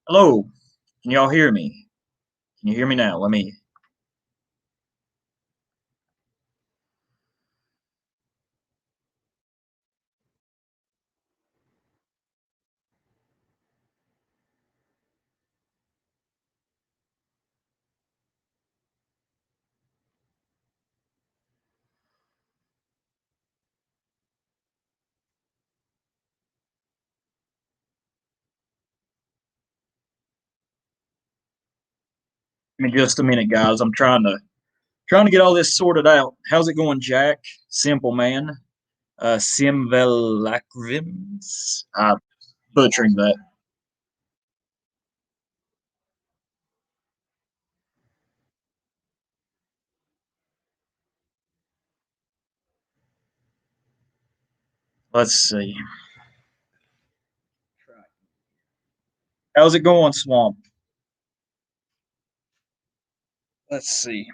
Hello, can y'all hear me? Can you hear me now? Give me just a minute, guys. I'm trying to get all this sorted out. How's it going, Jack? Simple man. Simvelacrums. Butchering that. Let's see. How's it going, Swamp? Let's see.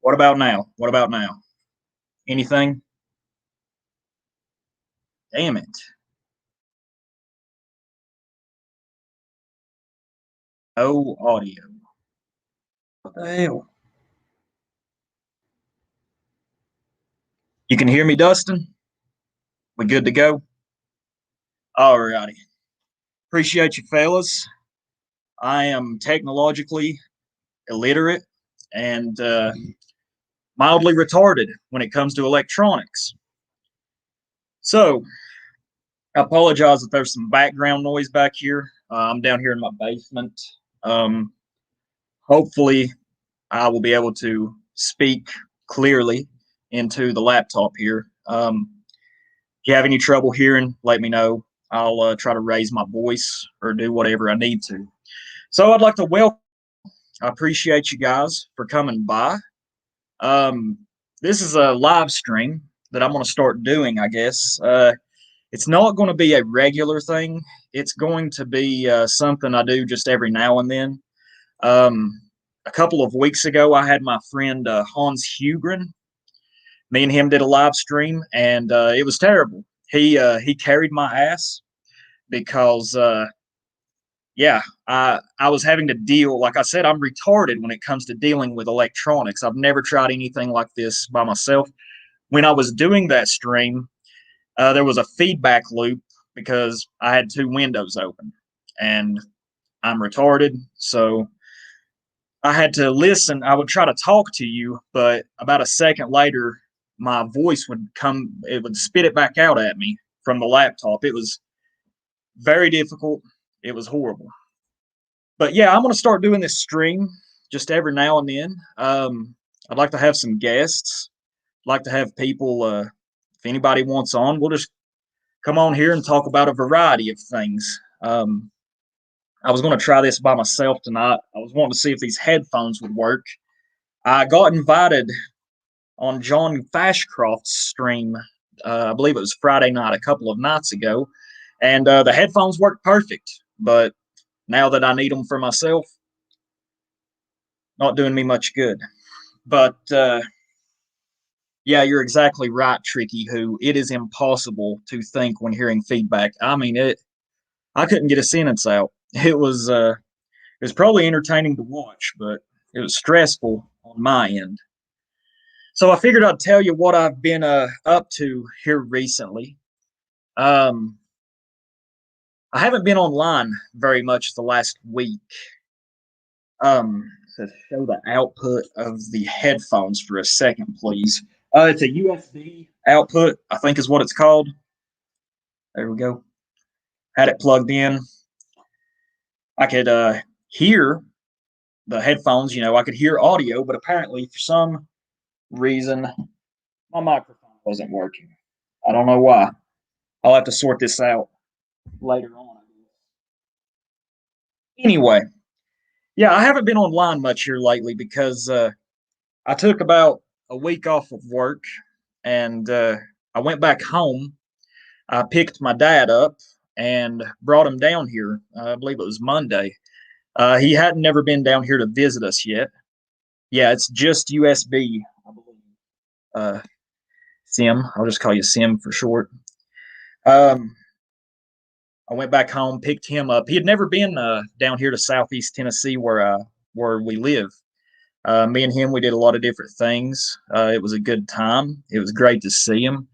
What about now? What about now? Anything? Damn it. No audio. What the hell? You can hear me, Dustin? We good to go? Alrighty. Appreciate you, fellas. I am technologically illiterate and mildly retarded when it comes to electronics. So I apologize if there's some background noise back here. I'm down here in my basement. Um, Hopefully, I will be able to speak clearly into the laptop here. If you have any trouble hearing, let me know. I'll try to raise my voice or do whatever I need to. So I'd like to welcome. I appreciate you guys for coming by. Um, this is a live stream that I'm going to start doing, I guess. It's not going to be a regular thing. It's going to be something I do just every now and then. Um, a couple of weeks ago, I had my friend Hans Hugren. Me and him did a live stream, and it was terrible. He carried my ass because yeah, I was having to deal. Like I said, I'm retarded when it comes to dealing with electronics. I've never tried anything like this by myself. When I was doing that stream, there was a feedback loop because I had two windows open, and I'm retarded, so I had to listen. I would try to talk to you, but about a second later, my voice would come. It would spit it back out at me from the laptop. It was very difficult. It was horrible. But yeah, I'm going to start doing this stream just every now and then. I'd like to have some guests. I'd like to have people. If anybody wants on, we'll just come on here and talk about a variety of things. I was going to try this by myself tonight. I was wanting to see if these headphones would work. I got invited on John Fashcroft's stream. I believe it was Friday night, a couple of nights ago, and the headphones worked perfect. But now that I need them for myself, not doing me much good. But yeah, you're exactly right, Tricky. Who it is impossible to think when hearing feedback. I mean, it. I couldn't get a sentence out. It was It was probably entertaining to watch, but it was stressful on my end. So I figured I'd tell you what I've been up to here recently. Um, I haven't been online very much the last week. So show the output of the headphones for a second, please. It's a USB output, I think is what it's called. There we go. Had it plugged in. I could hear the headphones, I could hear audio, but apparently for some reason my microphone wasn't working. I don't know why. I'll have to sort this out later on. Anyway, yeah, I haven't been online much here lately because I took about a week off of work and I went back home. I picked my dad up and brought him down here. I believe it was Monday. He hadn't never been down here to visit us yet. Yeah, it's just USB, I believe. Sim. I'll just call you Sim for short. I went back home, picked him up. He had never been down here to Southeast Tennessee where we live. Me and him, we did a lot of different things. It was a good time. It was great to see him.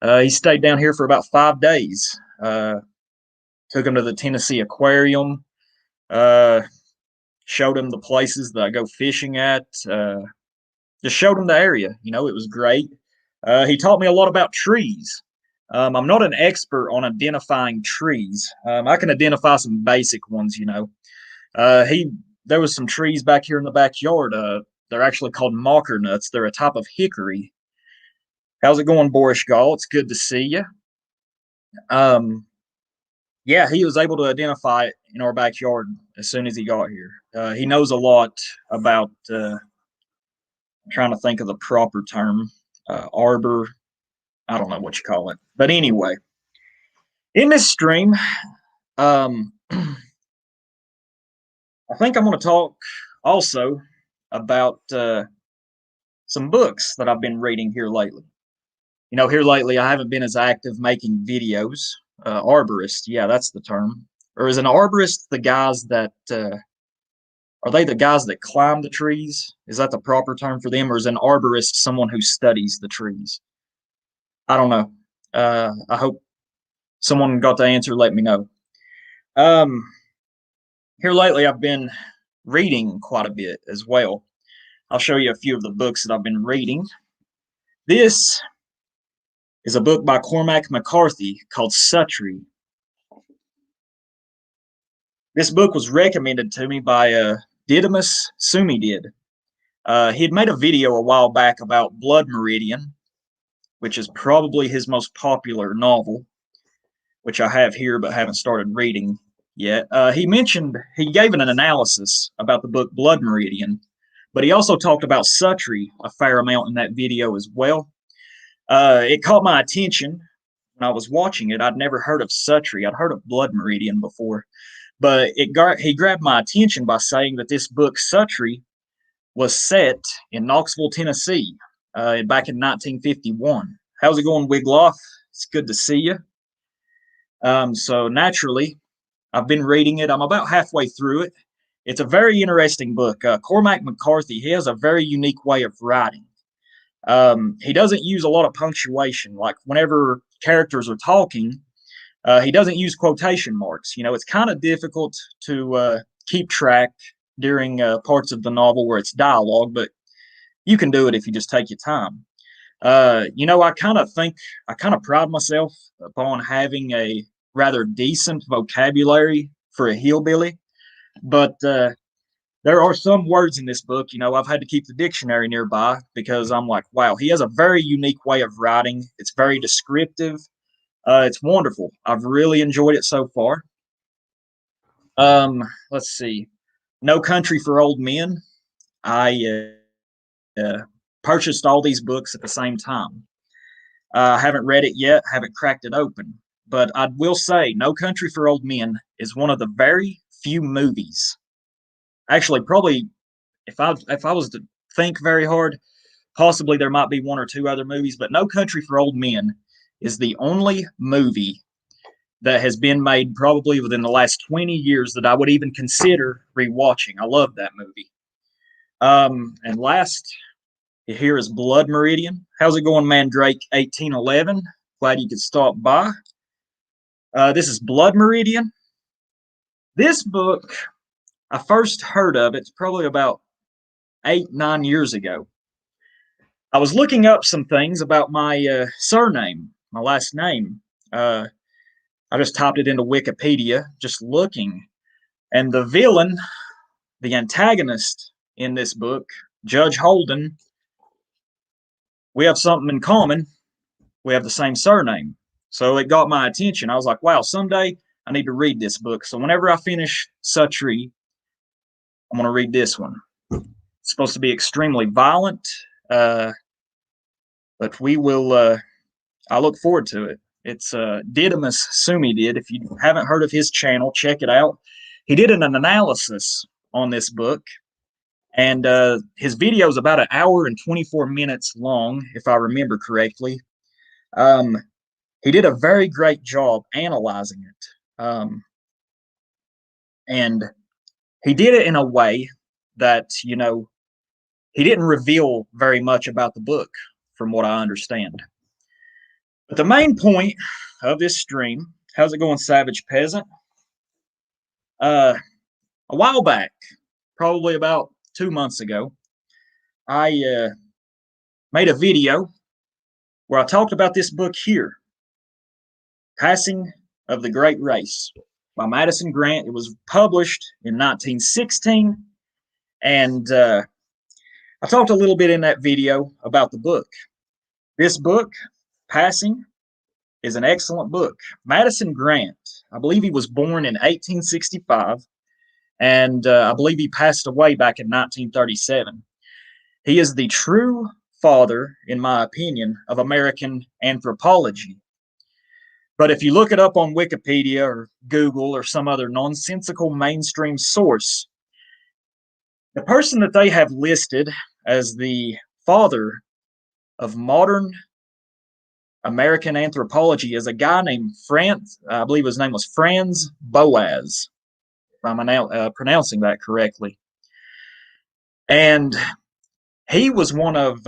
He stayed down here for about 5 days. Took him to the Tennessee Aquarium. Showed him the places that I go fishing at. Just showed him the area. It was great. He taught me a lot about trees. I'm not an expert on identifying trees. I can identify some basic ones. There was some trees back here in the backyard. They're actually called mocker nuts. They're a type of hickory. How's it going, Boris Gall? It's good to see you. Yeah, he was able to identify it in our backyard as soon as he got here. He knows a lot about. I'm trying to think of the proper term. Arbor. I don't know what you call it, but anyway, in this stream, I think I'm going to talk also about some books that I've been reading here lately. Here lately, I haven't been as active making videos. Arborist, yeah, that's the term. Or is an arborist the guys that are they the guys that climb the trees? Is that the proper term for them, or is an arborist someone who studies the trees? I don't know. I hope someone got the answer. Let me know. Here lately, I've been reading quite a bit as well. I'll show you a few of the books that I've been reading. This is a book by Cormac McCarthy called Suttree. This book was recommended to me by Didymus Sumidid. He had made a video a while back about Blood Meridian, which is probably his most popular novel, which I have here but haven't started reading yet. He gave an analysis about the book Blood Meridian, but he also talked about Suttree a fair amount in that video as well. It caught my attention when I was watching it. I'd never heard of Suttree. I'd heard of Blood Meridian before, but he grabbed my attention by saying that this book, Suttree, was set in Knoxville, Tennessee, back in 1951. How's it going, Wigloff? It's good to see you. So naturally, I've been reading it. I'm about halfway through it. It's a very interesting book. Cormac McCarthy, he has a very unique way of writing. He doesn't use a lot of punctuation. Like whenever characters are talking, he doesn't use quotation marks. It's kind of difficult to keep track during parts of the novel where it's dialogue, but you can do it if you just take your time. I kind of pride myself upon having a rather decent vocabulary for a hillbilly, but there are some words in this book, I've had to keep the dictionary nearby because I'm like, wow, he has a very unique way of writing. It's very descriptive. It's wonderful. I've really enjoyed it so far. Let's see. No Country for Old Men. I purchased all these books at the same time. I haven't read it yet, haven't cracked it open. But I will say, No Country for Old Men is one of the very few movies. Actually, probably, if I was to think very hard, possibly there might be one or two other movies, but No Country for Old Men is the only movie that has been made probably within the last 20 years that I would even consider rewatching. I love that movie. And last here is Blood Meridian. How's it going, Mandrake 1811? Glad you could stop by. This is Blood Meridian. This book, I first heard of it probably about 8, 9 years ago. I was looking up some things about my surname, my last name. I just typed it into Wikipedia, just looking. And the villain, the antagonist in this book, Judge Holden, we have something in common. We have the same surname. So it got my attention. I was like, wow, someday I need to read this book. So whenever I finish Suttree, I'm going to read this one. It's supposed to be extremely violent, but we will, I look forward to it. It's Didymus Sumi did. If you haven't heard of his channel, check it out. He did an analysis on this book, and his video is about 1 hour and 24 minutes long, if I remember correctly. He did a very great job analyzing it. And he did it in a way that, he didn't reveal very much about the book, from what I understand. But the main point of this stream, how's it going, Savage Peasant? A while back, probably about 2 months ago, I made a video where I talked about this book here, Passing of the Great Race by Madison Grant. It was published in 1916, and I talked a little bit in that video about the book. This book, Passing, is an excellent book. Madison Grant, I believe he was born in 1865, and I believe he passed away back in 1937. He is the true father, in my opinion, of American anthropology. But if you look it up on Wikipedia or Google or some other nonsensical mainstream source, the person that they have listed as the father of modern American anthropology is a guy named Franz, I believe his name was Franz Boas, if I'm pronouncing that correctly. And he was one of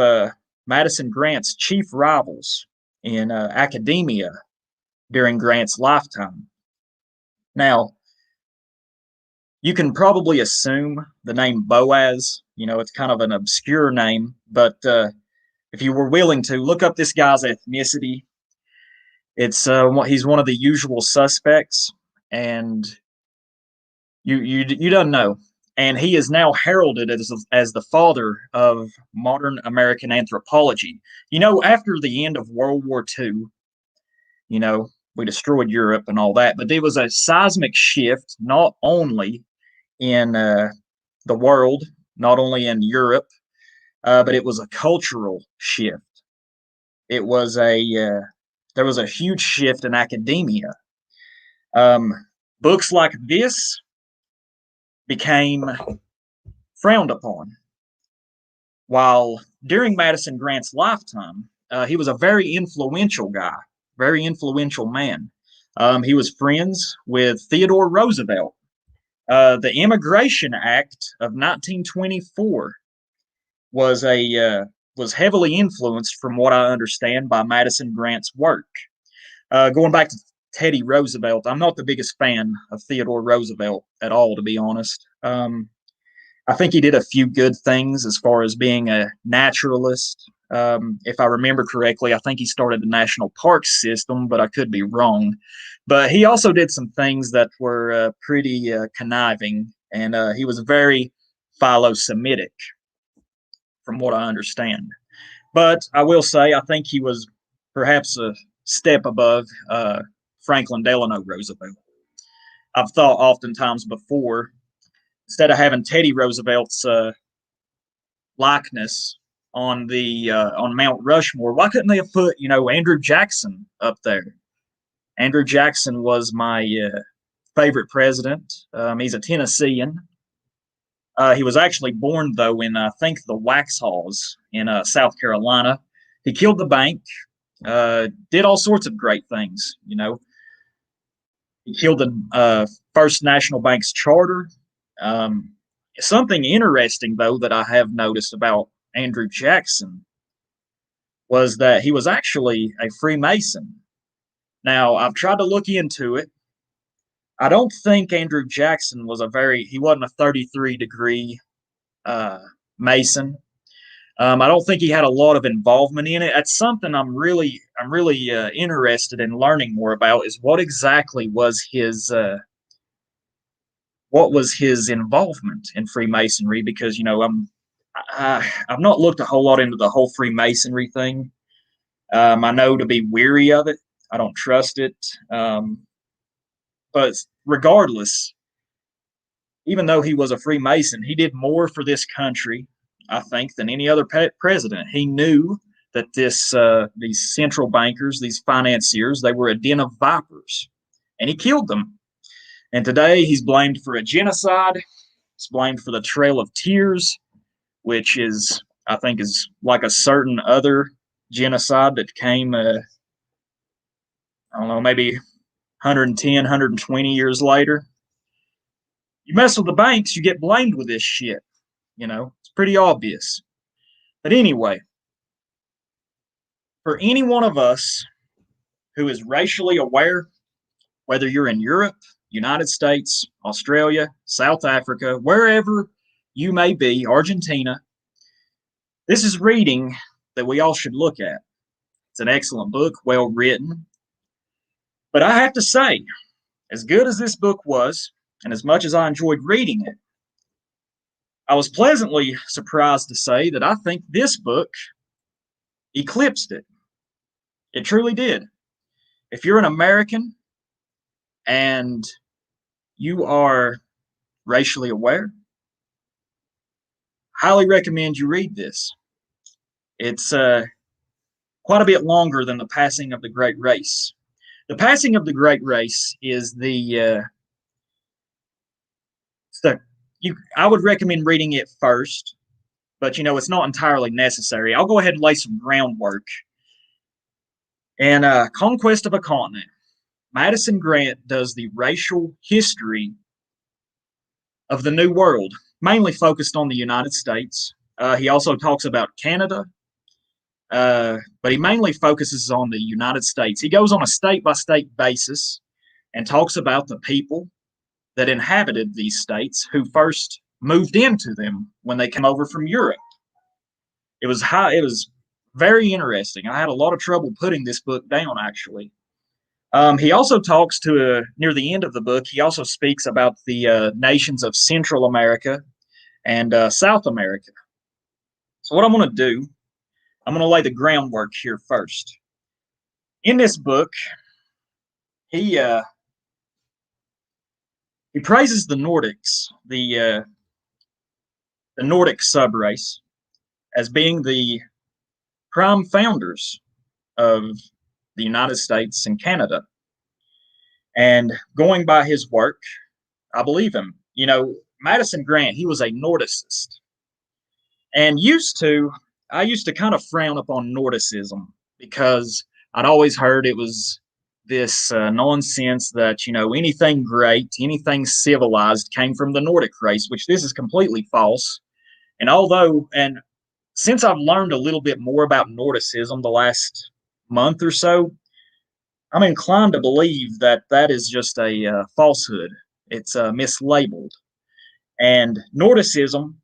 Madison Grant's chief rivals in academia during Grant's lifetime. Now, you can probably assume the name Boas, it's kind of an obscure name, but if you were willing to look up this guy's ethnicity, it's he's one of the usual suspects, and you don't know. And he is now heralded as the father of modern American anthropology. After the end of World War II, we destroyed Europe and all that, but there was a seismic shift, not only in the world, not only in Europe, but it was a cultural shift. It was there was a huge shift in academia. Books like this became frowned upon. While during Madison Grant's lifetime, he was a very influential guy, very influential man. He was friends with Theodore Roosevelt. The Immigration Act of 1924 was heavily influenced, from what I understand, by Madison Grant's work. Going back to Teddy Roosevelt, I'm not the biggest fan of Theodore Roosevelt at all, to be honest. I think he did a few good things as far as being a naturalist. If I remember correctly, I think he started the national park system, but I could be wrong. But he also did some things that were pretty conniving, and he was very philo-Semitic, from what I understand. But I will say, I think he was perhaps a step above Franklin Delano Roosevelt. I've thought oftentimes before, instead of having Teddy Roosevelt's likeness on Mount Rushmore, why couldn't they have put Andrew Jackson up there? Andrew Jackson was my favorite president. He's a Tennessean. He was actually born, though, in, I think, the Waxhaws in South Carolina. He killed the bank, did all sorts of great things, He killed the First National Bank's charter. Um, Something interesting, though, that I have noticed about Andrew Jackson was that he was actually a Freemason. Now, I've tried to look into it. I don't think Andrew Jackson was he wasn't a 33-degree uh, Mason. I don't think he had a lot of involvement in it. That's something I'm really interested in learning more about. Is what was his involvement in Freemasonry? Because I've not looked a whole lot into the whole Freemasonry thing. I know to be weary of it. I don't trust it. But regardless, even though he was a Freemason, he did more for this country, I think, than any other president. He knew that these central bankers, these financiers, they were a den of vipers, and he killed them. And today he's blamed for a genocide. He's blamed for the Trail of Tears, which I think, is like a certain other genocide that came, I don't know, maybe 110, 120 years later. You mess with the banks, you get blamed with this shit. It's pretty obvious. But anyway, for any one of us who is racially aware, whether you're in Europe, United States, Australia, South Africa, wherever you may be, Argentina, this is reading that we all should look at. It's an excellent book, well written. But I have to say, as good as this book was, and as much as I enjoyed reading it, I was pleasantly surprised to say that I think this book eclipsed it. It truly did. If you're an American and you are racially aware, highly recommend you read this. It's quite a bit longer than The Passing of the Great Race. The Passing of the Great Race is I would recommend reading it first, but it's not entirely necessary. I'll go ahead and lay some groundwork. In Conquest of a Continent, Madison Grant does the racial history of the New World, mainly focused on the United States. He also talks about Canada, but he mainly focuses on the United States. He goes on a state-by-state basis and talks about the people that inhabited these states who first moved into them when they came over from Europe. It was very interesting. I had a lot of trouble putting this book down, actually. He also talks near the end of the book, he also speaks about the nations of Central America and South America. So what I'm going to do, I'm going to lay the groundwork here first. In this book, he praises the Nordics, the Nordic subrace, as being the prime founders of the United States and Canada. And going by his work, I believe him. Madison Grant, he was a Nordicist. And I used to kind of frown upon Nordicism because I'd always heard it was this nonsense that, anything great, anything civilized came from the Nordic race, which this is completely false. And since I've learned a little bit more about Nordicism the last month or so, I'm inclined to believe that is just a falsehood. It's mislabeled. And Nordicism,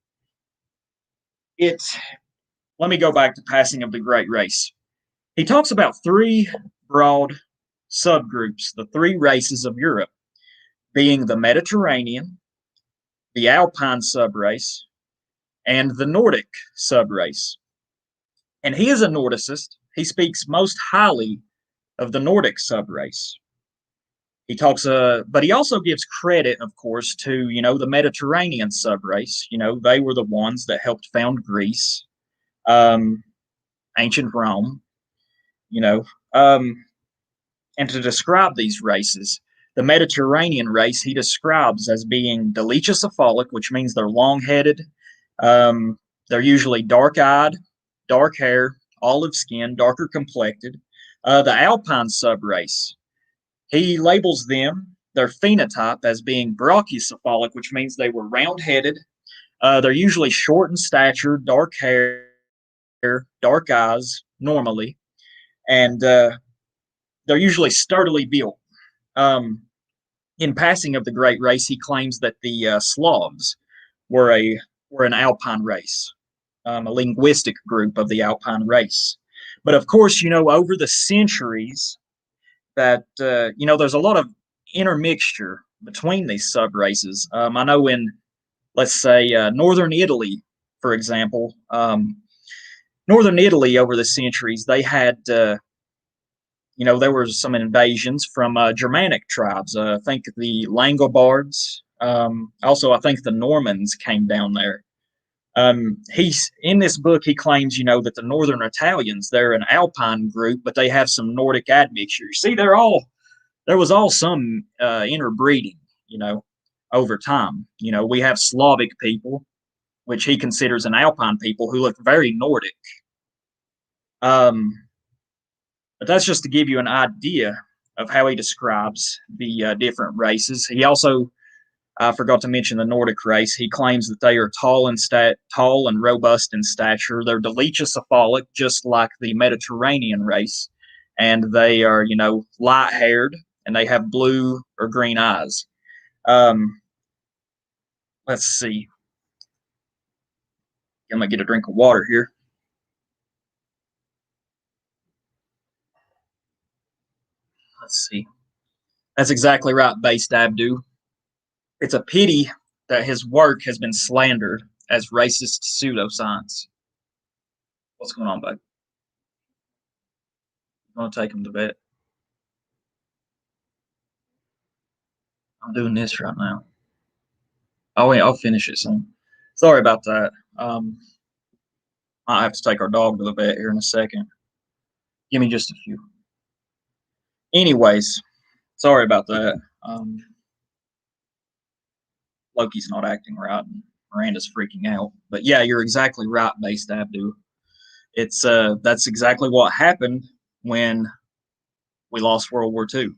let me go back to Passing of the Great Race. He talks about three broad subgroups, the three races of Europe, being the Mediterranean, the Alpine subrace, and the Nordic subrace. And he is a Nordicist. He speaks most highly of the Nordic subrace. He talks, but he also gives credit, of course, to, the Mediterranean subrace. They were the ones that helped found Greece, ancient Rome, and to describe these races, the Mediterranean race he describes as being dolichocephalic, which means they're long-headed. They're usually dark-eyed, dark hair, olive skin, darker complected. The Alpine subrace, he labels them, their phenotype as being brachycephalic, which means they were round-headed. They're usually short in stature, dark hair, dark eyes, normally, and they're usually sturdily built. Um, in passing of the great race, he claims that the Slavs were an Alpine race, a linguistic group of the Alpine race. But of course, over the centuries, that there's a lot of intermixture between these sub races. I know in, let's say, northern Italy, for example, northern Italy over the centuries, they had there were some invasions from Germanic tribes. I think the Langobards. Also, I think the Normans came down there. He's in this book. He claims, that the Northern Italians, they're an Alpine group, but they have some Nordic admixture. See, there was all some interbreeding, over time. We have Slavic people, which he considers an Alpine people, who look very Nordic. But that's just to give you an idea of how he describes the different races. He also, I forgot to mention the Nordic race. He claims that they are tall and robust in stature. They're dolichocephalic, just like the Mediterranean race, and they are, light-haired, and they have blue or green eyes. Let's see. I'm gonna get a drink of water here. Let's see. That's exactly right, Based Abdu. It's a pity that his work has been slandered as racist pseudoscience. What's going on, bud? I'm gonna take him to bed. I'm doing this right now. Oh wait, I'll finish it soon. Sorry about that. I have to take our dog to the vet here in a second. Give me just a few. Anyways, sorry about that. Loki's not acting right, and Miranda's freaking out. But yeah, you're exactly right, Based Abdu. It's that's exactly what happened when we lost World War II.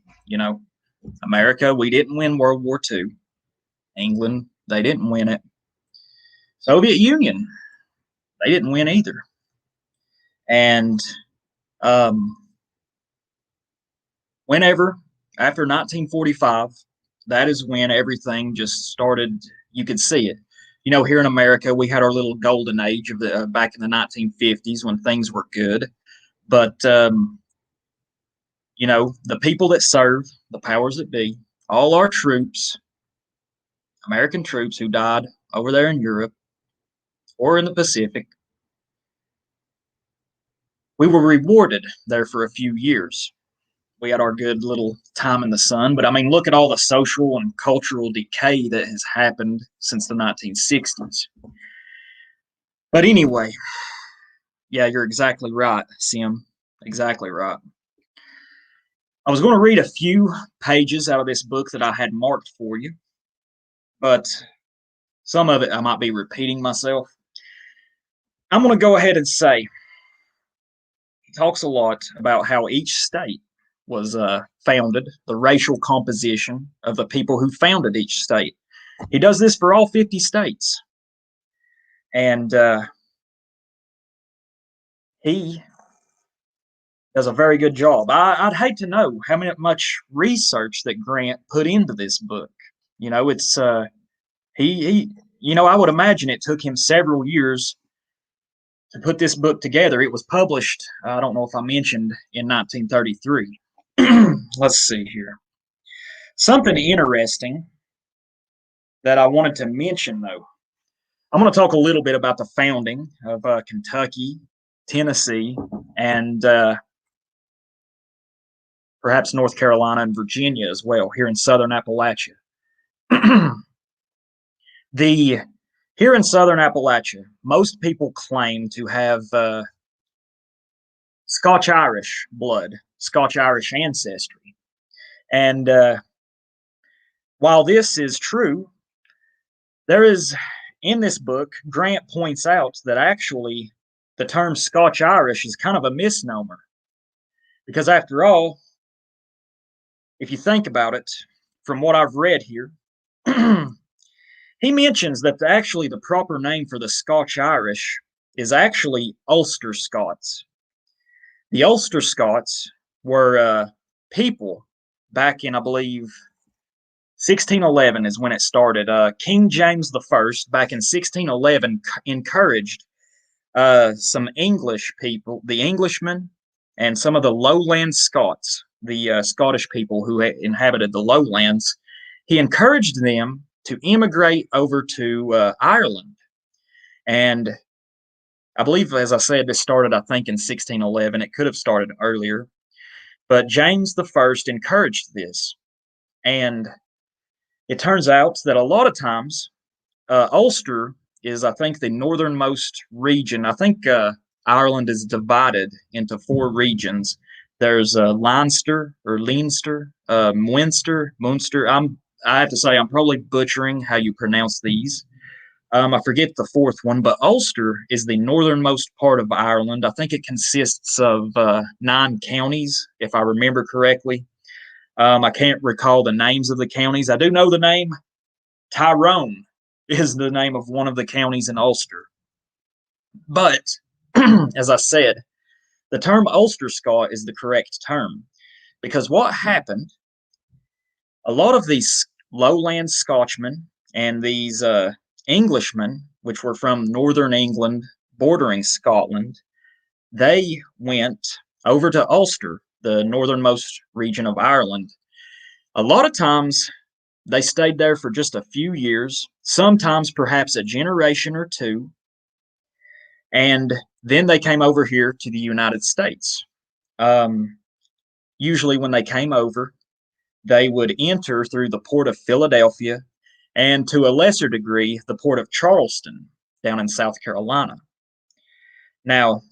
America, we didn't win World War II. England, they didn't win it. Soviet Union, they didn't win either. And whenever, after 1945, that is when everything just started. You could see it. Here in America, we had our little golden age of the back in the 1950s when things were good. But the people that serve, the powers that be, all our troops, American troops who died over there in Europe or in the Pacific, we were rewarded there for a few years. We had our good little time in the sun. But I mean, look at all the social and cultural decay that has happened since the 1960s. But anyway, yeah, you're exactly right, Sim. Exactly right. I was going to read a few pages out of this book that I had marked for you, but some of it I might be repeating myself. I'm going to go ahead and say he talks a lot about how each state was founded, the racial composition of the people who founded each state. He does this for all 50 states. And he does a very good job. I'd hate to know how much research that Grant put into this book. It's he I would imagine it took him several years to put this book together. It was published, I don't know if I mentioned, in 1933. Let's see here. Something interesting that I wanted to mention, though. I'm going to talk a little bit about the founding of Kentucky, Tennessee, and perhaps North Carolina and Virginia as well, here in southern Appalachia. Here in southern Appalachia, most people claim to have Scotch-Irish blood, Scotch-Irish ancestry. And while this is true, there is, in this book, Grant points out that actually the term Scotch-Irish is kind of a misnomer. Because after all, if you think about it, from what I've read here, he mentions that actually the proper name for the Scotch Irish is actually Ulster Scots. The Ulster Scots were people back in, I believe, 1611 is when it started. King James the First, back in 1611, encouraged some English people, the Englishmen, and some of the lowland Scots, the Scottish people who inhabited the lowlands. He encouraged them to immigrate over to Ireland. And I believe, as I said, this started, I think, in 1611. It could have started earlier. But James the First encouraged this. And it turns out that a lot of times, Ulster is, I think, the northernmost region. I think Ireland is divided into four regions. There's Leinster or Leinster, Munster. I have to say I'm probably butchering how you pronounce these. I forget the fourth one, but Ulster is the northernmost part of Ireland. I think it consists of 9 counties, if I remember correctly. I can't recall the names of the counties. I do know the name Tyrone is the name of one of the counties in Ulster. But, as I said, the term Ulster Scot is the correct term because what happened, a lot of these lowland Scotchmen and these Englishmen, which were from northern England bordering Scotland, they went over to Ulster, the northernmost region of Ireland. A lot of times they stayed there for just a few years, sometimes perhaps a generation or two, and then they came over here to the United States. Usually, when they came over, they would enter through the port of Philadelphia and, to a lesser degree, the port of Charleston down in South Carolina. Now,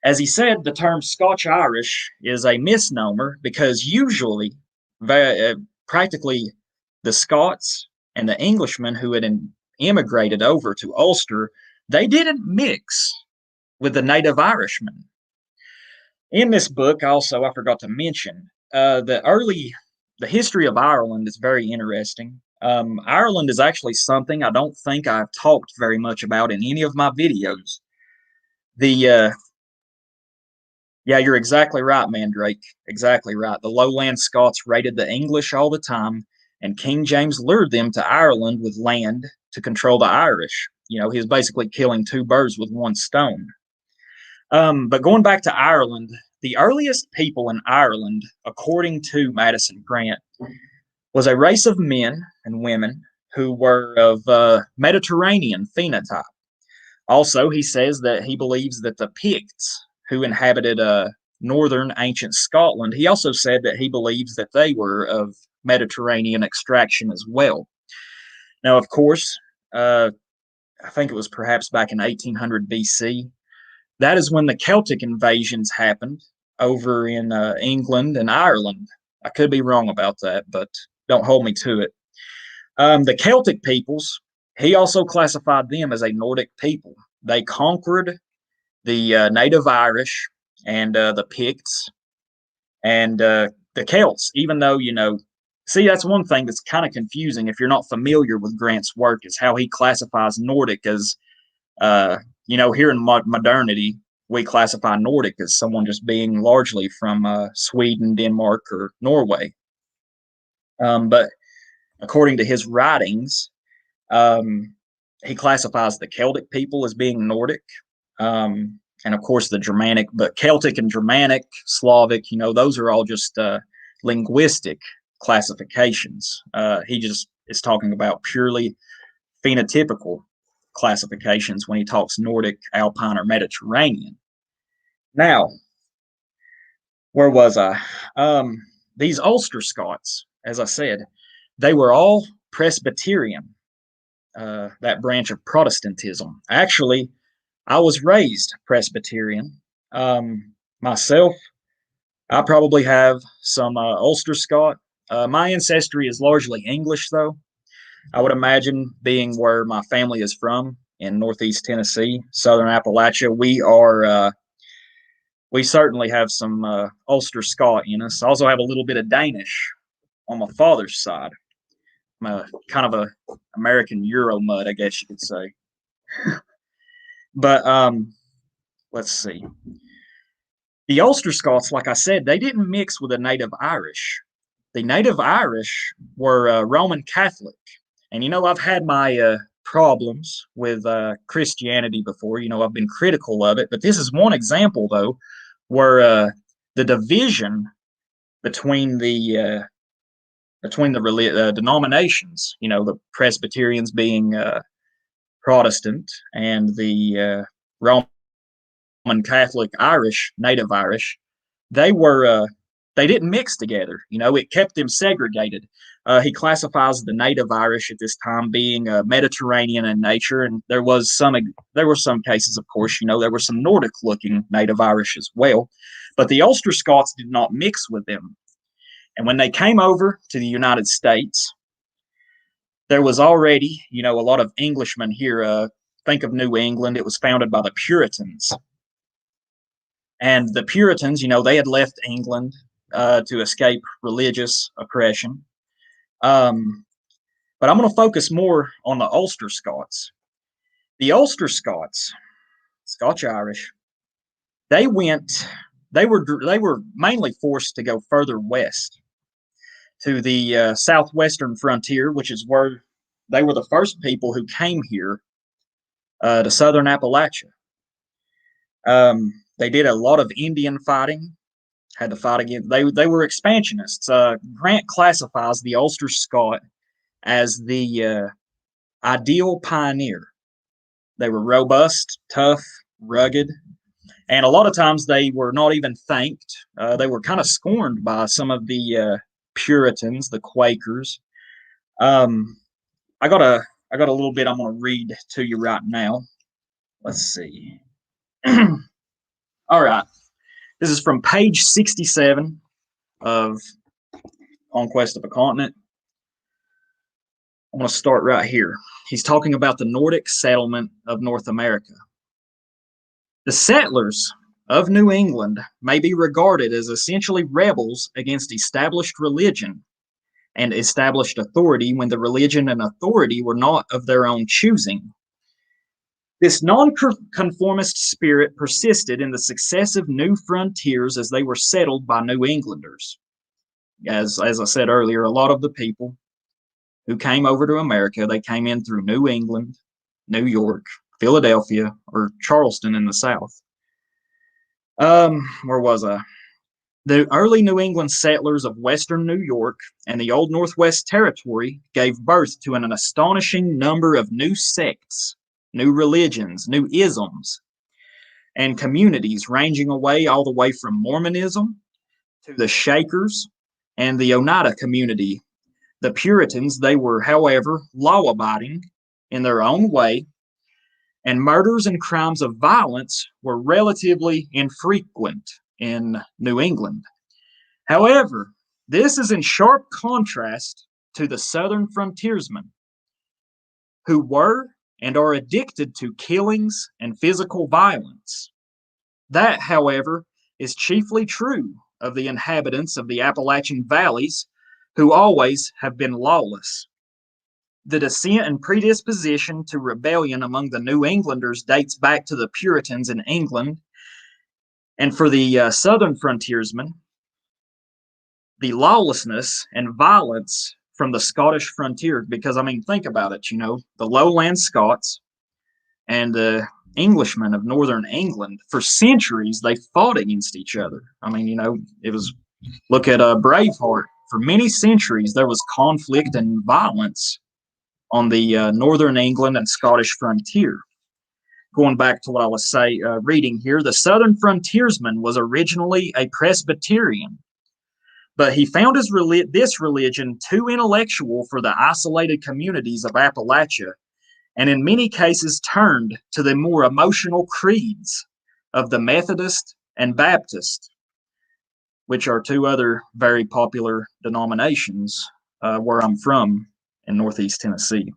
as he said, the term Scotch Irish is a misnomer because usually, practically, the Scots and the Englishmen who had immigrated over to Ulster, they didn't mix with the native Irishmen. In this book, also, I forgot to mention, the history of Ireland is very interesting. Ireland is actually something I don't think I've talked very much about in any of my videos. Yeah, you're exactly right, Mandrake. Exactly right. The lowland Scots raided the English all the time, and King James lured them to Ireland with land to control the Irish. You know, he was basically killing two birds with one stone. But going back to Ireland, the earliest people in Ireland, according to Madison Grant, was a race of men and women who were of Mediterranean phenotype. Also, he says that he believes that the Picts, who inhabited northern ancient Scotland, he also said that he believes that they were of Mediterranean extraction as well. Now, of course, I think it was perhaps back in 1800 BC, that is when the Celtic invasions happened over in England and Ireland. I could be wrong about that, but don't hold me to it. The Celtic peoples, he also classified them as a Nordic people. They conquered the native Irish and the Picts and the Celts, even though, see, that's one thing that's kind of confusing if you're not familiar with Grant's work, is how he classifies Nordic as, here in modernity, we classify Nordic as someone just being largely from Sweden, Denmark, or Norway. But according to his writings, he classifies the Celtic people as being Nordic. And of course the Germanic, but Celtic and Germanic, Slavic, those are all just linguistic classifications. He just is talking about purely phenotypical classifications when he talks Nordic, Alpine, or Mediterranean. Now, where was I? These Ulster Scots, as I said, they were all Presbyterian, that branch of Protestantism. Actually, I was raised Presbyterian. Myself, I probably have some Ulster Scot. My ancestry is largely English, though. I would imagine, being where my family is from in Northeast Tennessee, Southern Appalachia, we certainly have some Ulster Scot in us. I also have a little bit of Danish on my father's side. I'm a kind of a American Euro mud, I guess you could say. But let's see. The Ulster Scots, like I said, they didn't mix with the native Irish. The native Irish were Roman Catholic. And, I've had my problems with Christianity before. I've been critical of it. But this is one example, though, where the division between the denominations, the Presbyterians being Protestant and the Roman Catholic Irish, native Irish, they didn't mix together. It kept them segregated. He classifies the native Irish at this time being Mediterranean in nature, and there were some cases, of course, there were some Nordic-looking native Irish as well, but the Ulster Scots did not mix with them. And when they came over to the United States, there was already, a lot of Englishmen here. Think of New England. It was founded by the Puritans. And the Puritans, they had left England to escape religious oppression. But I'm going to focus more on the Ulster Scots. The Ulster Scots, Scotch-Irish, they were mainly forced to go further west to the southwestern frontier, which is where they were the first people who came here to southern Appalachia. They did a lot of Indian fighting, had to fight against. They were expansionists. Grant classifies the Ulster Scot as the ideal pioneer. They were robust, tough, rugged, and a lot of times they were not even thanked. They were kind of scorned by some of the Puritans, the Quakers. I got a little bit I'm going to read to you right now. Let's see. All right. This is from page 67 of Conquest of a Continent. I'm going to start right here. He's talking about the Nordic settlement of North America. The settlers of New England may be regarded as essentially rebels against established religion and established authority when the religion and authority were not of their own choosing. This nonconformist spirit persisted in the successive new frontiers as they were settled by New Englanders. As I said earlier, a lot of the people who came over to America, they came in through New England, New York, Philadelphia, or Charleston in the South. Where was I? The early New England settlers of western New York and the Old Northwest Territory gave birth to an astonishing number of new sects, new religions, new isms, and communities ranging all the way from Mormonism to the Shakers and the Oneida community. The Puritans, they were, however, law-abiding in their own way, and murders and crimes of violence were relatively infrequent in New England. However, this is in sharp contrast to the Southern frontiersmen, who were and are addicted to killings and physical violence. That, however, is chiefly true of the inhabitants of the Appalachian valleys, who always have been lawless. The descent and predisposition to rebellion among the New Englanders dates back to the Puritans in England, and for the Southern frontiersmen, the lawlessness and violence from the Scottish frontier, because, think about it, the lowland Scots and the Englishmen of northern England, for centuries, they fought against each other. It was, look at Braveheart. For many centuries, there was conflict and violence on the northern England and Scottish frontier. Going back to what I was reading here, the Southern frontiersman was originally a Presbyterian, but he found this religion too intellectual for the isolated communities of Appalachia, and in many cases turned to the more emotional creeds of the Methodist and Baptist, which are two other very popular denominations where I'm from in Northeast Tennessee.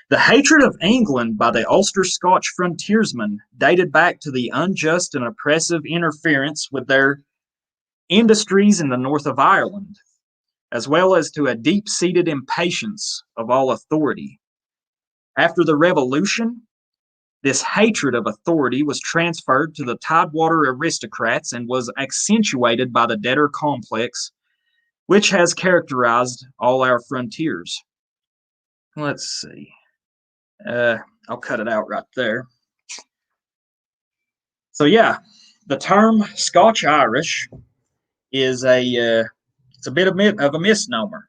The hatred of England by the Ulster Scotch frontiersmen dated back to the unjust and oppressive interference with their industries in the north of Ireland. as well as to a deep-seated impatience of all authority. After the Revolution, this hatred of authority was transferred to the Tidewater aristocrats and was accentuated by the debtor complex, which has characterized all our frontiers. Let's see. I'll cut it out right there. So yeah, the term Scotch-Irish is it's a bit of a misnomer,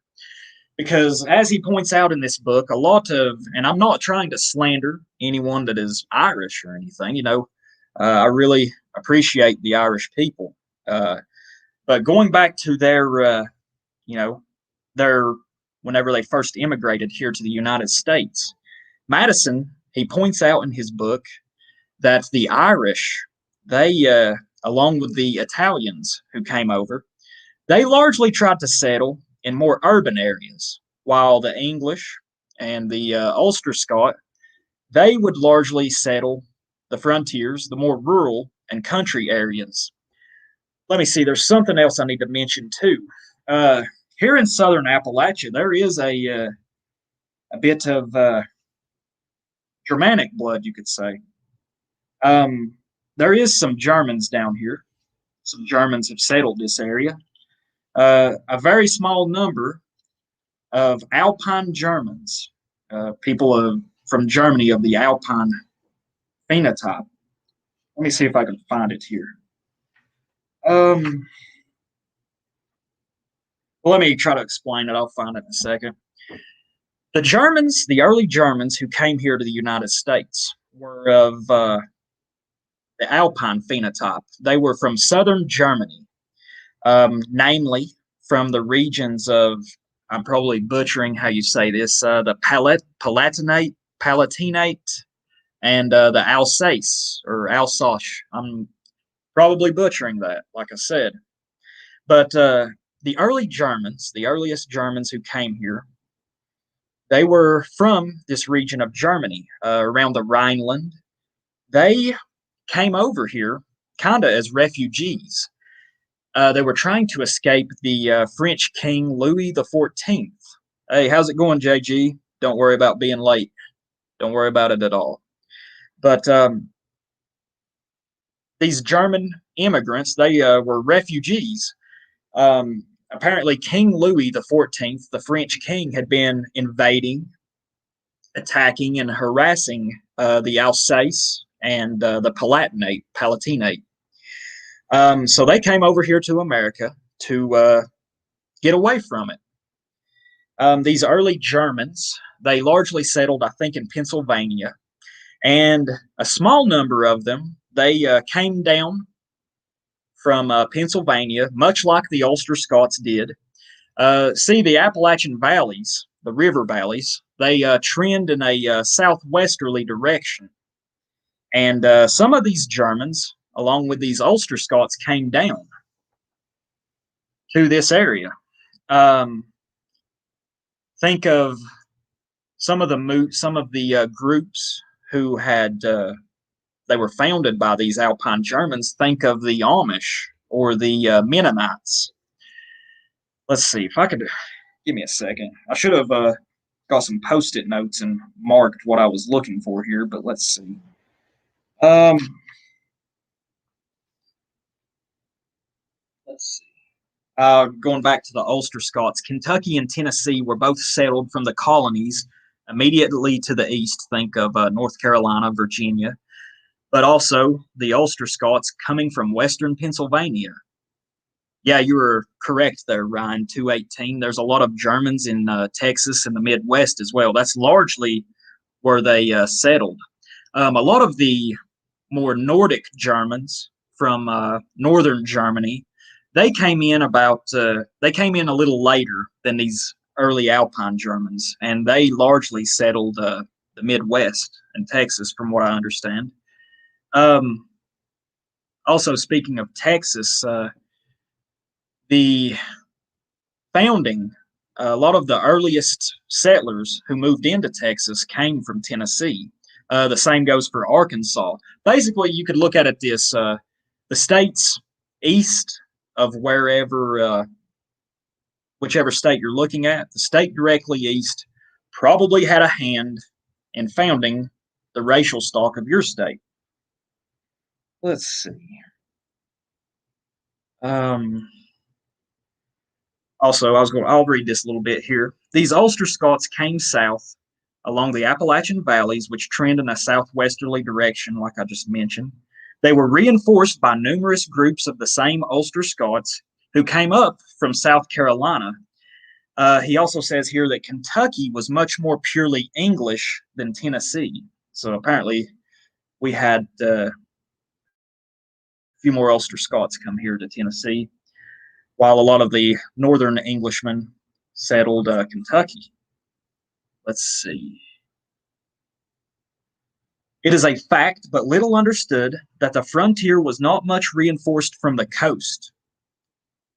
because as he points out in this book, a lot of, and I'm not trying to slander anyone that is Irish or anything, I really appreciate the Irish people, but going back to their whenever they first immigrated here to the United States, Madison, he points out in his book that the Irish, they, along with the Italians who came over, they largely tried to settle in more urban areas, while the English and the Ulster Scot, they would largely settle the frontiers, the more rural and country areas. Let me see, there's something else I need to mention too. Here in southern Appalachia, there is a bit of Germanic blood, you could say. There is some Germans down here. Some Germans have settled this area. A very small number of Alpine Germans, people from Germany of the Alpine phenotype. Let me see if I can find it here. Well, let me try to explain it. I'll find it in a second. The Germans, the early Germans who came here to the United States, were of the Alpine phenotype. They were from southern Germany, namely from the regions of, I'm probably butchering how you say this, the Palatinate, and the Alsace, or Alsace. I'm probably butchering that, like I said. But the early Germans, the earliest Germans who came here, they were from this region of Germany, around the Rhineland. They came over here kind of as refugees. They were trying to escape the French King Louis XIV. Hey, how's it going, JG? Don't worry about being late. Don't worry about it at all. But these German immigrants, they were refugees. Apparently, King Louis XIV, the French king, had been invading, attacking, and harassing the Alsace and the Palatinate. So they came over here to America to get away from it. These early Germans, they largely settled, I think, in Pennsylvania, and a small number of them, they came down from Pennsylvania, much like the Ulster Scots did. See, the Appalachian valleys, the river valleys, they trend in a southwesterly direction. And some of these Germans, along with these Ulster Scots, came down to this area. Think of some of the groups who had they were founded by these Alpine Germans. Think of the Amish or the Mennonites. Let's see if I could give me a second. I should have got some post-it notes and marked what I was looking for here, but let's see. Let's see. Going back to the Ulster Scots, Kentucky and Tennessee were both settled from the colonies immediately to the east. Think of North Carolina, Virginia, but also the Ulster Scots coming from western Pennsylvania. Yeah, you were correct there, Ryan, 218. There's a lot of Germans in Texas and the Midwest as well. That's largely where they settled. A lot of the more Nordic Germans from northern Germany, they came in a little later than these early Alpine Germans, and they largely settled the Midwest and Texas, from what I understand. Also, speaking of Texas, the founding, a lot of the earliest settlers who moved into Texas came from Tennessee. The same goes for Arkansas. Basically, you could look at it this, the states east of wherever whichever state you're looking at, the state directly east probably had a hand in founding the racial stock of your state. Let's see. Also, I'll read this a little bit here. These Ulster Scots came south along the Appalachian valleys, which trend in a southwesterly direction, like I just mentioned. They were reinforced by numerous groups of the same Ulster Scots who came up from South Carolina. He also says here that Kentucky was much more purely English than Tennessee. So apparently, we had a few more Ulster Scots come here to Tennessee, while a lot of the northern Englishmen settled Kentucky. Let's see. It is a fact, but little understood, that the frontier was not much reinforced from the coast,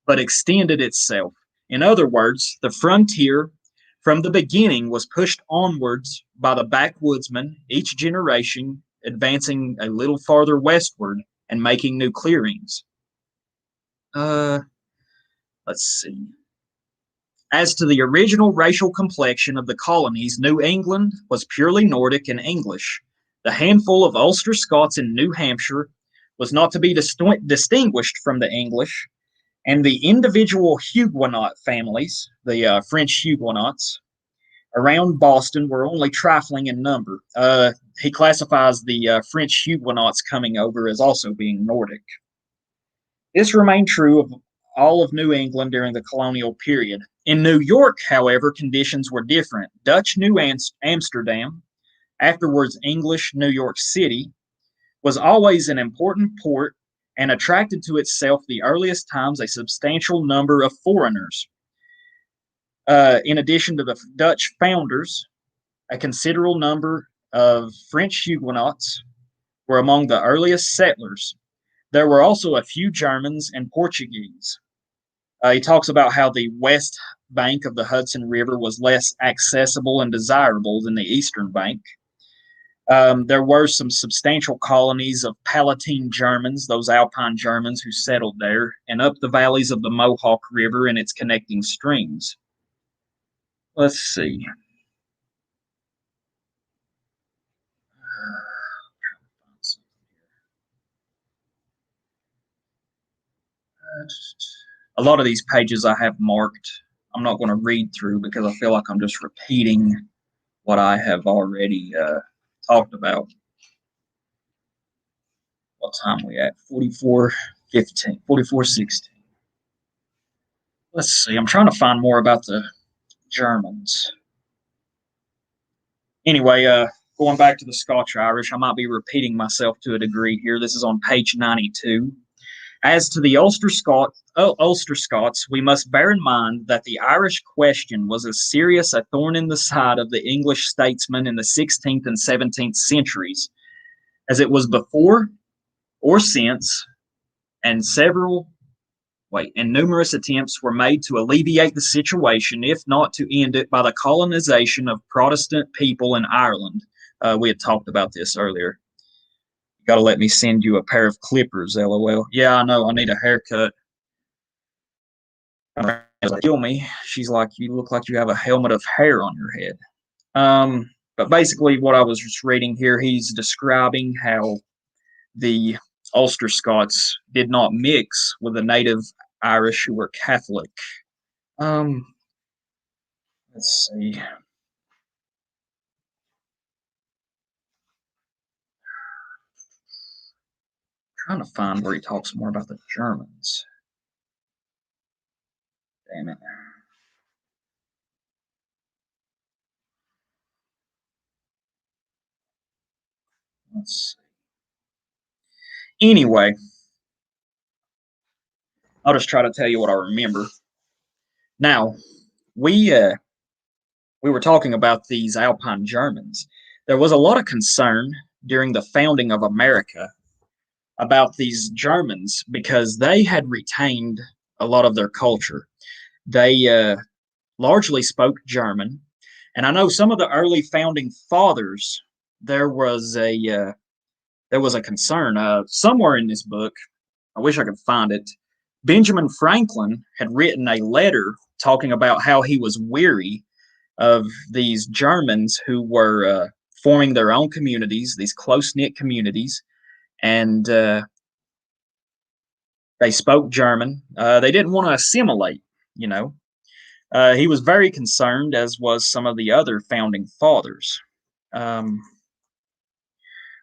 but extended itself. In other words, the frontier from the beginning was pushed onwards by the backwoodsmen, each generation advancing a little farther westward and making new clearings. Let's see. As to the original racial complexion of the colonies, New England was purely Nordic and English. The handful of Ulster Scots in New Hampshire was not to be distinguished from the English, and the individual Huguenot families, the French Huguenots, around Boston were only trifling in number. He classifies the French Huguenots coming over as also being Nordic. This remained true of all of New England during the colonial period. In New York, however, conditions were different. Dutch New Amsterdam, afterwards English New York City, was always an important port and attracted to itself the earliest times a substantial number of foreigners. In addition to the Dutch founders, a considerable number of French Huguenots were among the earliest settlers. There were also a few Germans and Portuguese. He talks about how the west bank of the Hudson River was less accessible and desirable than the eastern bank. There were some substantial colonies of Palatine Germans, those Alpine Germans who settled there, and up the valleys of the Mohawk River and its connecting streams. Let's see. A lot of these pages I have marked. I'm not going to read through because I feel like I'm just repeating what I have already talked about. What time are we at? 44:15, 44:16. Let's see. I'm trying to find more about the Germans. Anyway, going back to the Scotch Irish, I might be repeating myself to a degree here. This is on page 92. As to the Ulster Scots, we must bear in mind that the Irish question was as serious a thorn in the side of the English statesmen in the 16th and 17th centuries as it was before or since, and numerous attempts were made to alleviate the situation, if not to end it, by the colonization of Protestant people in Ireland. We had talked about this earlier. Got to let me send you a pair of clippers, LOL. Yeah, I know. I need a haircut. Kill me. She's like, you look like you have a helmet of hair on your head. But basically, what I was just reading here, he's describing how the Ulster Scots did not mix with the native Irish who were Catholic. Let's see. Trying to find where he talks more about the Germans. Damn it. Let's see. Anyway, I'll just try to tell you what I remember. Now, we were talking about these Alpine Germans. There was a lot of concern during the founding of America about these Germans because they had retained a lot of their culture. They largely spoke German, and I know some of the early founding fathers. There was a concern somewhere in this book. I wish I could find it. Benjamin Franklin had written a letter talking about how he was weary of these Germans who were forming their own communities, these close-knit communities, and they spoke German. They didn't want to assimilate, you know. He was very concerned, as was some of the other founding fathers. Um,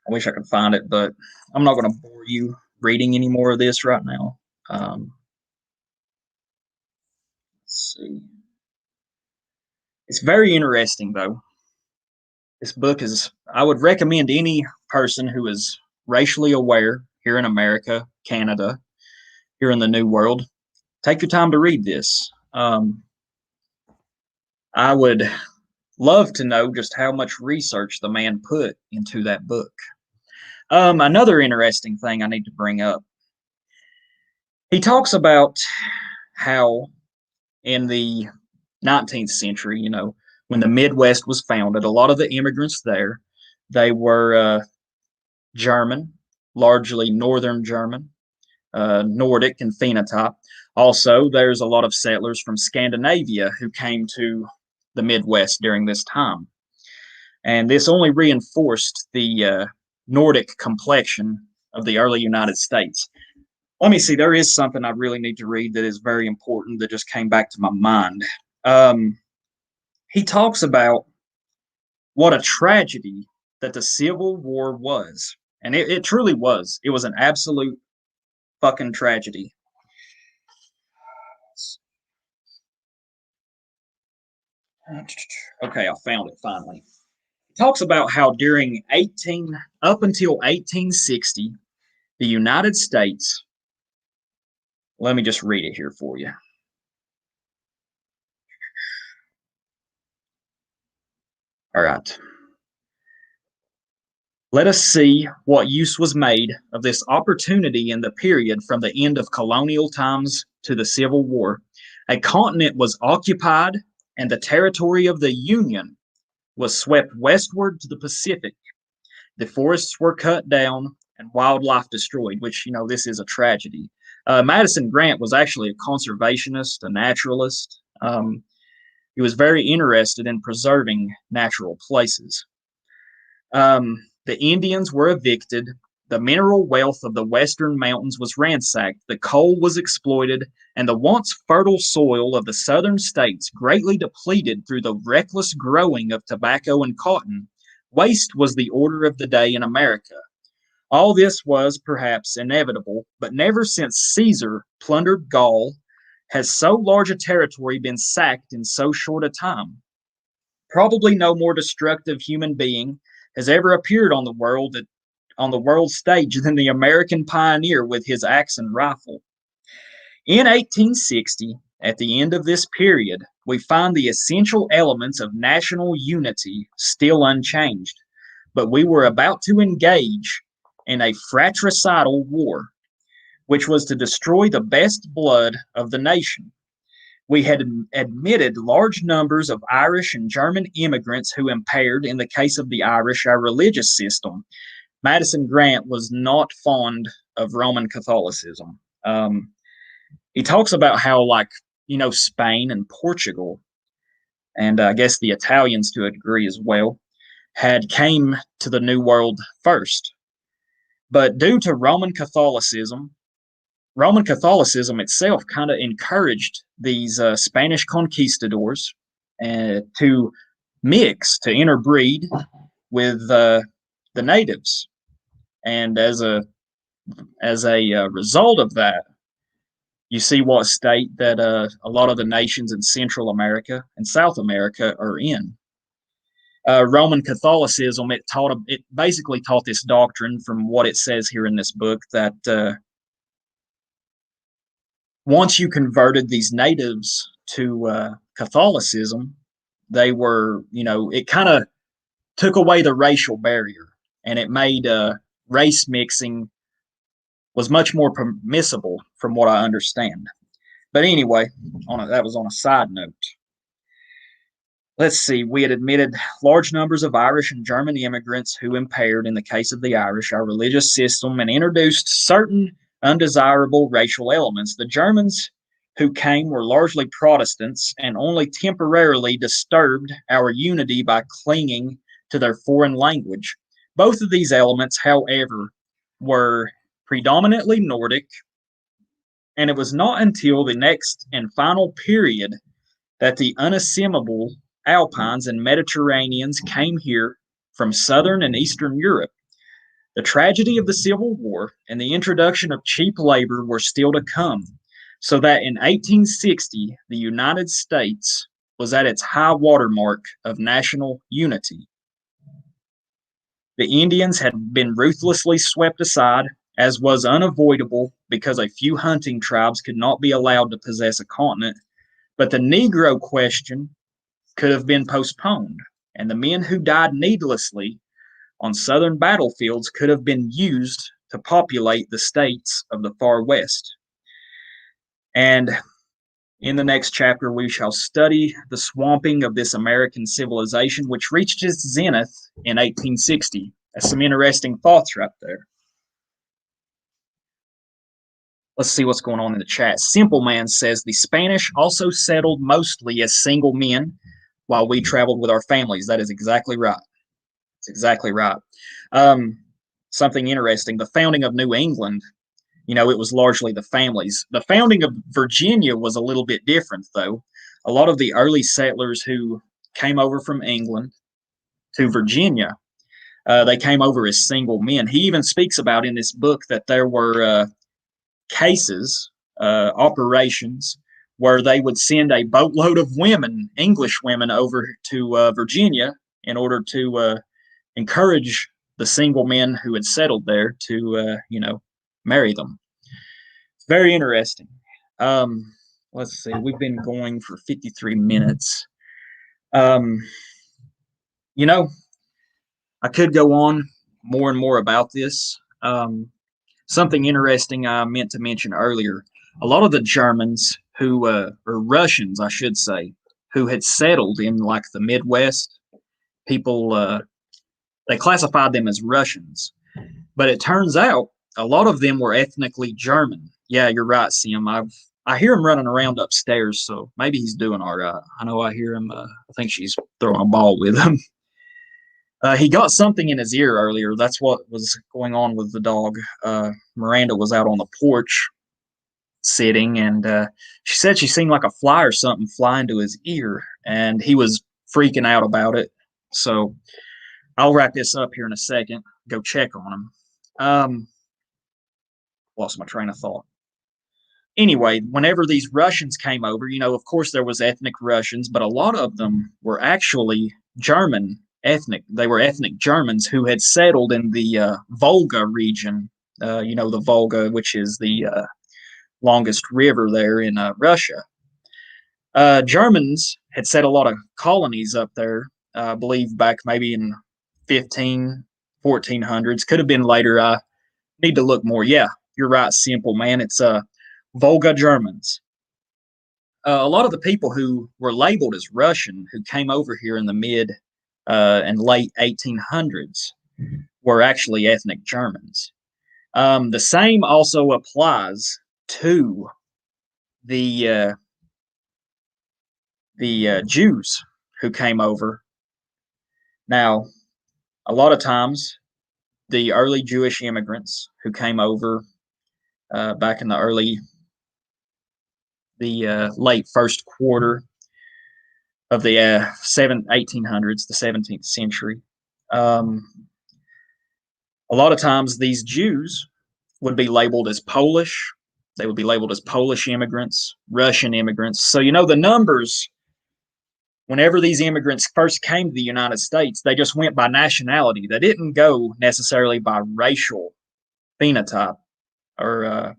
I wish I could find it, but I'm not going to bore you reading any more of this right now. Let's see. It's very interesting, though. This book is, I would recommend any person who is racially aware here in America, Canada, here in the New World, take your time to read this. I would love to know just how much research the man put into that book. Another interesting thing I need to bring up. He talks about how in the 19th century, you know, when the Midwest was founded, a lot of the immigrants there, they were German, largely Northern German, Nordic in phenotype. Also, there's a lot of settlers from Scandinavia who came to the Midwest during this time. And this only reinforced the Nordic complexion of the early United States. Let me see, there is something I really need to read that is very important that just came back to my mind. He talks about what a tragedy that the Civil War was. And it truly was. It was an absolute fucking tragedy. Okay, I found it finally. It talks about how during up until 1860, the United States, let me just read it here for you. All right. Let us see what use was made of this opportunity in the period from the end of colonial times to the Civil War. A continent was occupied, and the territory of the Union was swept westward to the Pacific. The forests were cut down and wildlife destroyed, which, you know, this is a tragedy. Madison Grant was actually a conservationist, a naturalist. He was very interested in preserving natural places. The Indians were evicted. The mineral wealth of the western mountains was ransacked. The coal was exploited, and the once fertile soil of the southern states greatly depleted through the reckless growing of tobacco and cotton. Waste was the order of the day in America. All this was perhaps inevitable, but never since Caesar plundered Gaul has so large a territory been sacked in so short a time. Probably no more destructive human being has ever appeared on the world stage than the American pioneer with his axe and rifle. In 1860, at the end of this period, we find the essential elements of national unity still unchanged, but we were about to engage in a fratricidal war, which was to destroy the best blood of the nation. We had admitted large numbers of Irish and German immigrants who impaired, in the case of the Irish, our religious system. Madison Grant was not fond of Roman Catholicism. He talks about how, like, you know, Spain and Portugal, and I guess the Italians to a degree as well, had came to the New World first. But due to Roman Catholicism itself kind of encouraged these Spanish conquistadors to mix, to interbreed with the natives. And as a result of that, you see what state that a lot of the nations in Central America and South America are in. Roman Catholicism, it basically taught this doctrine, from what it says here in this book, that once you converted these natives to Catholicism, they were, you know, it kind of took away the racial barrier, and it made race mixing was much more permissible, from what I understand. But anyway, that was on a side note. Let's see, we had admitted large numbers of Irish and German immigrants who impaired, in the case of the Irish, our religious system and introduced certain undesirable racial elements. The Germans who came were largely Protestants and only temporarily disturbed our unity by clinging to their foreign language. Both of these elements, however, were predominantly Nordic, and it was not until the next and final period that the unassimilable Alpines and Mediterraneans came here from southern and eastern Europe. The tragedy of the Civil War and the introduction of cheap labor were still to come, so that in 1860 the United States was at its high water mark of national unity. The Indians had been ruthlessly swept aside, as was unavoidable because a few hunting tribes could not be allowed to possess a continent, but the Negro question could have been postponed, and the men who died needlessly on Southern battlefields could have been used to populate the states of the far West. And in the next chapter, we shall study the swamping of this American civilization, which reached its zenith in 1860. That's some interesting thoughts right there. Let's see what's going on in the chat. Simple Man says the Spanish also settled mostly as single men while we traveled with our families. That is exactly right. It's exactly right. Something interesting, the founding of New England, it was largely the families. The founding of Virginia was a little bit different, though. A lot of the early settlers who came over from England to Virginia, they came over as single men. He even speaks about in this book that there were cases, operations, where they would send a boatload of women, English women, over to Virginia in order to encourage the single men who had settled there to, marry them. It's very interesting. Let's see, we've been going for 53 minutes. I could go on more and more about this. Something interesting I meant to mention earlier. A lot of the Germans or Russians, I should say, who had settled in like the Midwest, people, they classified them as Russians. But it turns out a lot of them were ethnically German. Yeah, you're right, Sim. I hear him running around upstairs, so maybe he's doing all right. I know I hear him. I think she's throwing a ball with him. He got something in his ear earlier. That's what was going on with the dog. Miranda was out on the porch sitting, and she said she seen like a fly or something fly into his ear, and he was freaking out about it. So I'll wrap this up here in a second. Go check on him. Lost my train of thought. Anyway, whenever these Russians came over, of course there was ethnic Russians, but a lot of them were actually German ethnic. They were ethnic Germans who had settled in the Volga region, the Volga, which is the longest river there in Russia. Germans had set a lot of colonies up there, I believe back maybe in 1400s. Could have been later. I need to look more. Yeah, you're right, Simple Man. It's Volga Germans. A lot of the people who were labeled as Russian who came over here in the mid and late 1800s were actually ethnic Germans. The same also applies to the Jews who came over. Now, a lot of times, the early Jewish immigrants who came over back in the late first quarter of the 1800s, the 17th century. A lot of times these Jews would be labeled as Polish. They would be labeled as Polish immigrants, Russian immigrants. So, the numbers, whenever these immigrants first came to the United States, they just went by nationality. They didn't go necessarily by racial phenotype or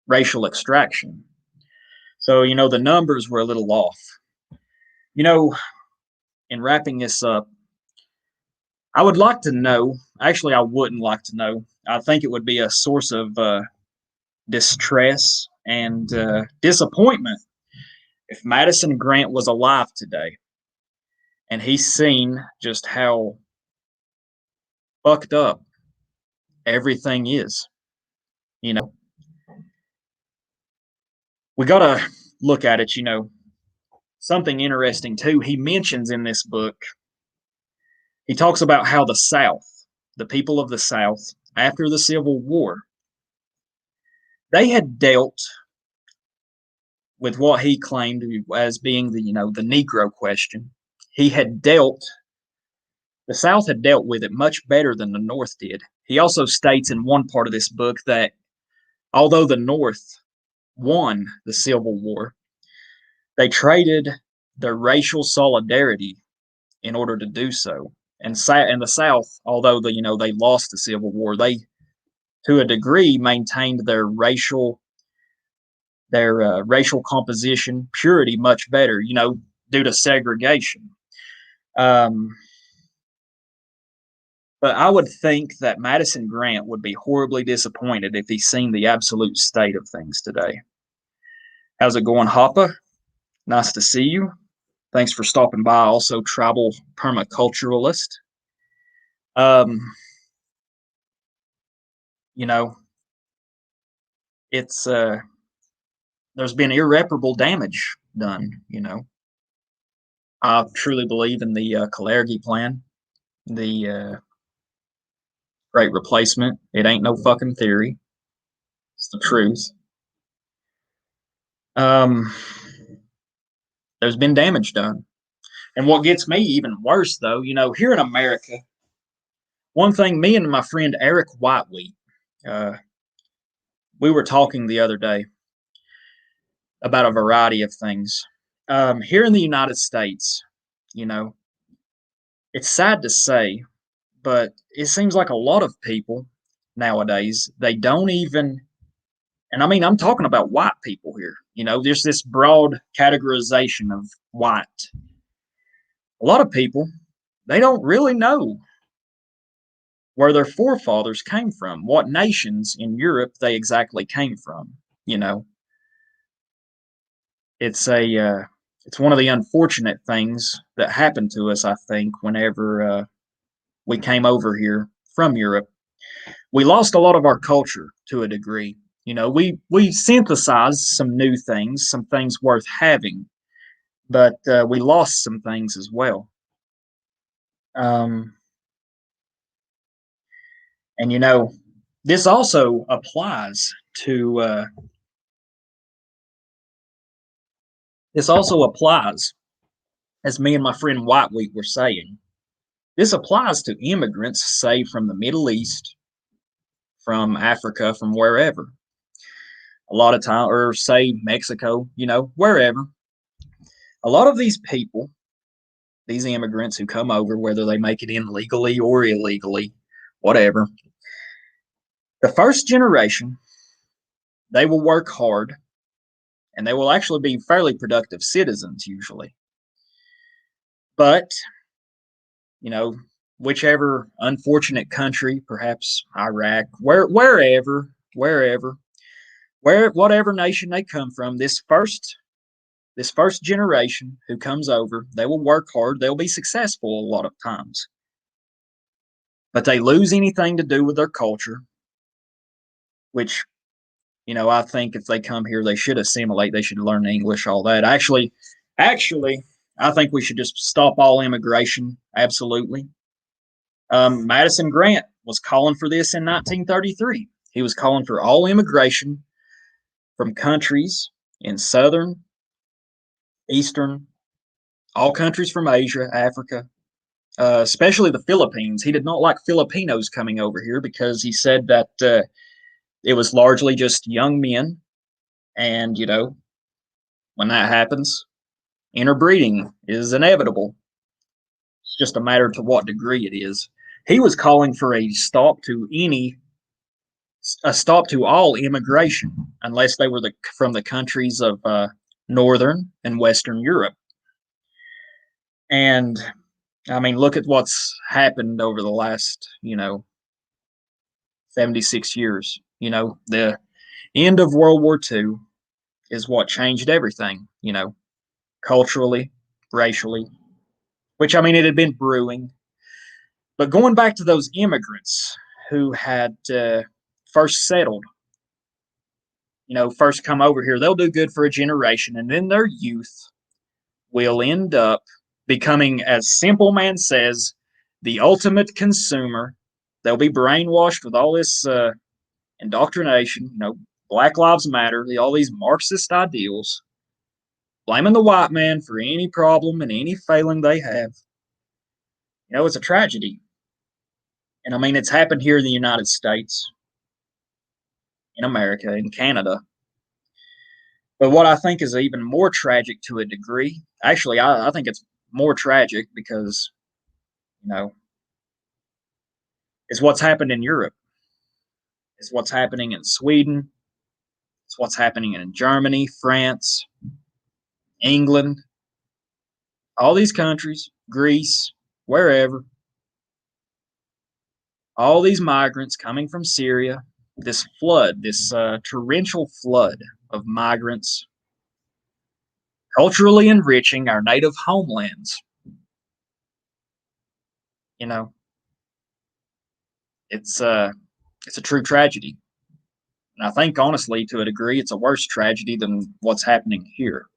racial extraction. So, the numbers were a little off. In wrapping this up, I would like to know, actually, I wouldn't like to know. I think it would be a source of distress and disappointment if Madison Grant was alive today and he's seen just how fucked up everything is. we got to look at it, something interesting too. He mentions in this book, he talks about how the South, the people of the South, after the Civil War, they had dealt with what he claimed as being the Negro question. He had dealt The South had dealt with it much better than the North did. He also states in one part of this book that although the North won the Civil War, they traded their racial solidarity in order to do so. And the South, although they lost the Civil War, they to a degree maintained their racial composition purity much better, due to segregation. Um, But I would think that Madison Grant would be horribly disappointed if he's seen the absolute state of things today. How's it going, Hoppa? Nice to see you. Thanks for stopping by. Also, tribal permaculturalist. Um, you know, it's there's been irreparable damage done. I truly believe in the Kalergi plan, the Great Replacement. It ain't no fucking theory. It's the truth. Um, there's been damage done. And what gets me even worse, though, here in America, one thing me and my friend Eric Whitewheat, uh, we were talking the other day about a variety of things. Here in the United States, you know, it's sad to say, but it seems like a lot of people nowadays, they don't even, and I mean, I'm talking about white people here, there's this broad categorization of white. A lot of people, they don't really know where their forefathers came from, what nations in Europe they exactly came from. You know, it's one of the unfortunate things that happened to us. I think whenever we came over here from Europe, we lost a lot of our culture to a degree. We synthesized some new things, some things worth having, but we lost some things as well. Um, and this also applies to this also applies, as me and my friend Whitewheat were saying, this applies to immigrants, say from the Middle East, from Africa, from wherever. A lot of time, or say Mexico, wherever. A lot of these people, these immigrants who come over, whether they make it in legally or illegally, whatever, the first generation, they will work hard and they will actually be fairly productive citizens usually. But, you know, whichever unfortunate country, perhaps Iraq, wherever, whatever nation they come from, this first generation who comes over, they will work hard, they'll be successful a lot of times. But they lose anything to do with their culture, which, I think if they come here, they should assimilate, they should learn English, all that. Actually, I think we should just stop all immigration, absolutely. Madison Grant was calling for this in 1933. He was calling for all immigration from countries in southern, eastern, all countries from Asia, Africa, especially the Philippines. He did not like Filipinos coming over here because he said that it was largely just young men. And, when that happens, interbreeding is inevitable. It's just a matter to what degree it is. He was calling for a stop to all immigration, unless they were from the countries of Northern and Western Europe. And I mean, look at what's happened over the last, 76 years. The end of World War II is what changed everything, culturally, racially, which I mean, it had been brewing. But going back to those immigrants who had first settled first come over here, they'll do good for a generation, and then their youth will end up becoming, as Simple Man says, the ultimate consumer. They'll be brainwashed with all this indoctrination, Black Lives Matter, all these Marxist ideals, blaming the white man for any problem and any failing they have. It's a tragedy. And I mean, it's happened here in the United States, in America, in Canada. But what I think is even more tragic to a degree, actually, I think it's more tragic because, you know, is what's happened in Europe. It's what's happening in Sweden. It's what's happening in Germany, France, England, all these countries, Greece, wherever. All these migrants coming from Syria, this flood, this torrential flood of migrants, culturally enriching our native homelands. You know, it's a true tragedy. And I think, honestly, to a degree, it's a worse tragedy than what's happening here.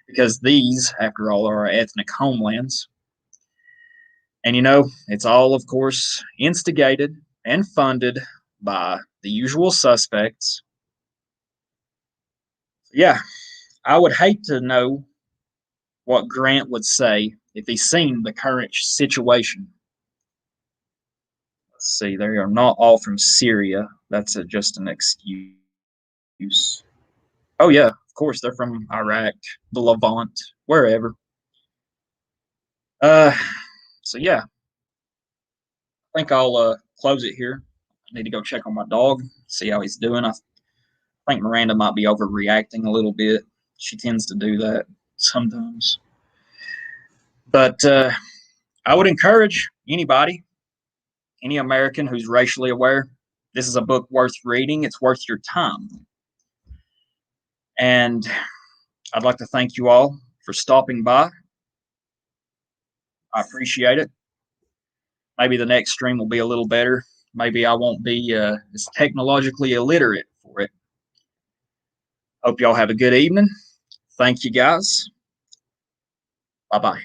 Because these, after all, are our ethnic homelands. And, it's all, of course, instigated and funded by the usual suspects. Yeah, I would hate to know what Grant would say if he's seen the current situation. Let's see, they are not all from Syria. That's just an excuse. Oh, yeah, of course, they're from Iraq, the Levant, wherever. So yeah, I think I'll close it here. I need to go check on my dog, see how he's doing. I think Miranda might be overreacting a little bit. She tends to do that sometimes. But I would encourage anybody, any American who's racially aware, this is a book worth reading. It's worth your time. And I'd like to thank you all for stopping by. I appreciate it. Maybe the next stream will be a little better. Maybe I won't be as technologically illiterate for it. Hope y'all have a good evening. Thank you, guys. Bye-bye.